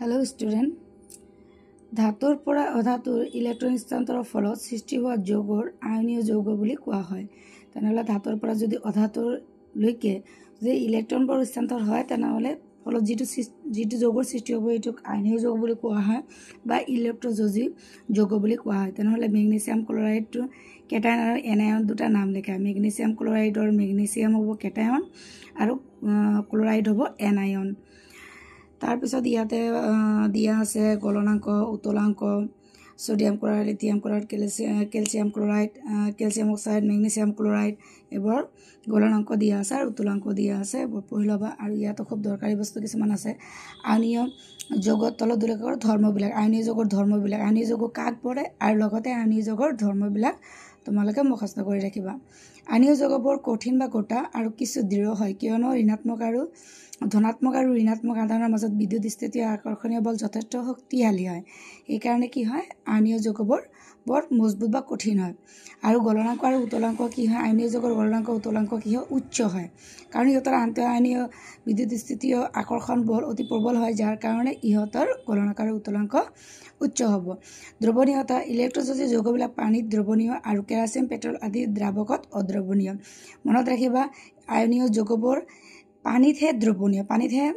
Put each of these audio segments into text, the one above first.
Hello student धातुर পৰা অধাতুৰ electron স্থানান্তৰৰ ফলত সৃষ্টি হোৱা যৌগৰ আয়নীয় যৌগ বুলি কোৱা হয়। তেনেহলে ধাতুৰ পৰা যদি অধাতুৰ লৈকে যদি ইলেক্ট্ৰনবোৰ স্থানান্তৰ হয় তেনেহলে ফলত যিটো যৌগৰ সৃষ্টি হ'ব এইটোক আয়নীয় যৌগ বুলি কোৱা হয় বা ইলেক্ট্ৰযোজী যৌগ বুলি কোৱা হয়। তেনেহলে মেগনেছিয়াম ক্লোৰাইডটো কেটায়ন আৰু এনায়ন দুটা নাম লেখা। মেগনেছিয়াম ক্লোৰাইডৰ মেগনেছিয়াম হ'ব কেটায়ন আৰু ক্লোৰাইড হ'ব এনায়ন। तार पिছত ইয়াতে দিয়া আছে গলনাঙ্ক উতলাঙ্ক sodium chloride lithium chloride calcium chloride calcium oxide magnesium chloride এবৰ গলনাঙ্ক দিয়া আছে আৰু উতলাঙ্ক দিয়া আছে পঢ়ি লবা। আৰু ইয়াত খুব দৰকাৰী বস্তু কিছুমান আছে আয়নীয় যৌগৰ তলত দুলেখৰ ধৰ্মবিলাক আয়নীয় যৌগৰ ধৰ্মবিলাক আয়নীয় যৌগ কাক পৰে আৰু লগতে আয়নীয় যৌগৰ ধৰ্মবিলাক তোমালোকে মুখস্থ কৰি ৰাখিবা। আয়নীয় যৌগবোৰ কঠিন বা গোটা আৰু কিছু দৃঢ় হয় কিয়নো ঋণাত্মক আৰু ধনাত্মক আৰু ঋণাত্মক আধানৰ মাজত বিদ্যুৎ স্থিতিয় আকৰ্ষণীয় বল যথেষ্ট শক্তিশালী হয়। এই কাৰণে কি হয় আয়নীয় যৌগবোৰ বৰ মজবুত বা কঠিন হয়। আৰু গলনাঙ্ক আৰু উতলাঙ্ক কি হয় আয়নীয় যৌগৰ গলনাঙ্ক উতলাঙ্ক কি হয় উচ্চ হয় কাৰণ ইহঁতৰ আন্তঃআয়নীয় বিদ্যুৎ স্থিতিয় আকৰ্ষণ বল অতি প্ৰবল হয় যাৰ কাৰণে ইহঁতৰ গলনাঙ্ক আৰু উতলাঙ্ক উচ্চ হ'ব। দ্ৰৱণীয়তা ইলেক্ট্ৰযোজী যৌগবিলাক পানীত দ্ৰৱণীয় আৰু কেৰাচিন পেট্ৰল আদি দ্ৰাৱকত অদ্ৰৱণীয়। মনত ৰাখিবা আয়নীয় যৌগবোৰ পানীতহে দ্ৰৱণীয় পানীতহে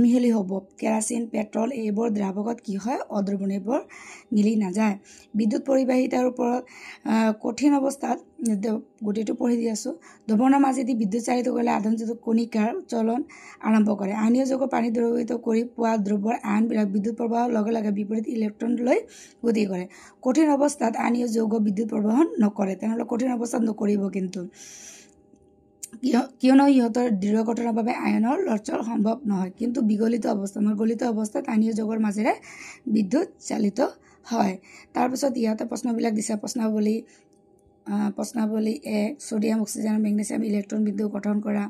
মিহলি হ'ব। কেৰাচিন পেট্ৰল এইবোৰ দ্ৰাৱকত কি হয় অদ্ৰৱণীয় এইবোৰ মিলি নাযায়। বিদ্যুৎ পৰিবাহিতাৰ ওপৰত কঠিন অৱস্থাত গতিটো পঢ়ি দি আছোঁ। দ্ৰৱণৰ মাজেদি বিদ্যুৎ চালিত কৰিলে আধানযুক্ত কণিকাৰ চলন আৰম্ভ কৰে। আয়নীয় যৌগ পানী দ্ৰৱীভূত কৰি পোৱা দ্ৰব্যৰ আয়নবিলাক বিদ্যুৎ প্ৰবাহৰ লগে লগে বিপৰীত ইলেক্ট্ৰন লৈ গতি কৰে। কঠিন অৱস্থাত আয়নীয় যৌগ বিদ্যুৎ প্ৰবাহন নকৰে। তেনেহ'লে কঠিন অৱস্থাত নকৰিব কিন্তু কিয়নো ইহঁতৰ দৃঢ় গঠনৰ বাবে আয়নৰ লৰচৰ সম্ভৱ নহয়। কিন্তু বিগলিত অৱস্থাত আয়নীয় যৌগৰ মাজেৰে বিদ্যুৎ চালিত হয়। তাৰপিছত ইয়াতে প্ৰশ্নবিলাক দিছে প্ৰশ্নাৱলী 1 সোডিয়াম অক্সিজেন মেগনেছিয়াম ইলেক্ট্ৰন বিন্দু গঠন কৰা।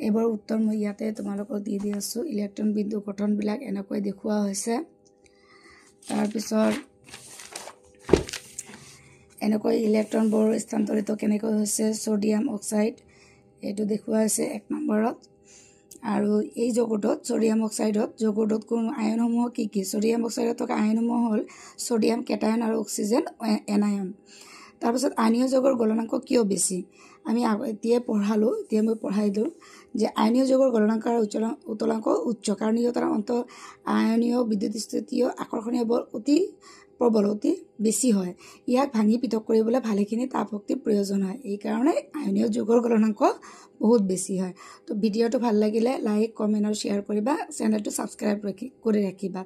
এইবোৰ উত্তৰ মই ইয়াতে তোমালোকক দি আছোঁ। ইলেক্ট্ৰন বিন্দু গঠনবিলাক এনেকৈ দেখুওৱা হৈছে। তাৰপিছত এনেকৈ ইলেক্ট্ৰনবোৰ স্থানান্তৰিত কেনেকৈ হৈছে সোডিয়াম অক্সাইড এইটো দেখুওৱা হৈছে 1 নম্বৰত। আৰু এই যৌগটোত সোডিয়াম অক্সাইডত যৌগটোত কোন আয়নসমূহ কি কি সোডিয়াম অক্সাইডত থকা আয়নসমূহ হ'ল সোডিয়াম কেটায়ন আৰু অক্সিজেন এনায়ন। তাৰপিছত আয়নীয় যৌগৰ গলনাঙ্ক কিয় বেছি আমি এতিয়া মই পঢ়াই দিওঁ যে আয়নীয় যৌগৰ গলনাঙ্ক আৰু উতলাঙ্ক উচ্চ কাৰণ ইহঁতৰ অন্তঃ আয়নীয় বিদ্যুৎ স্থিতিয় আকৰ্ষণীয় বল অতি প্ৰবল অতি বেছি হয়। ইয়াক ভাঙি পৃথক কৰিবলৈ ভালেখিনি তাপ শক্তিৰ প্ৰয়োজন হয়। এই কাৰণে আয়নীয় যৌগৰ গলনাঙ্ক বহুত বেছি হয়। তো ভিডিঅ'টো ভাল লাগিলে লাইক কমেণ্ট আৰু শ্বেয়াৰ কৰিবা চেনেলটো ছাবস্ক্ৰাইব কৰি ৰাখিবা।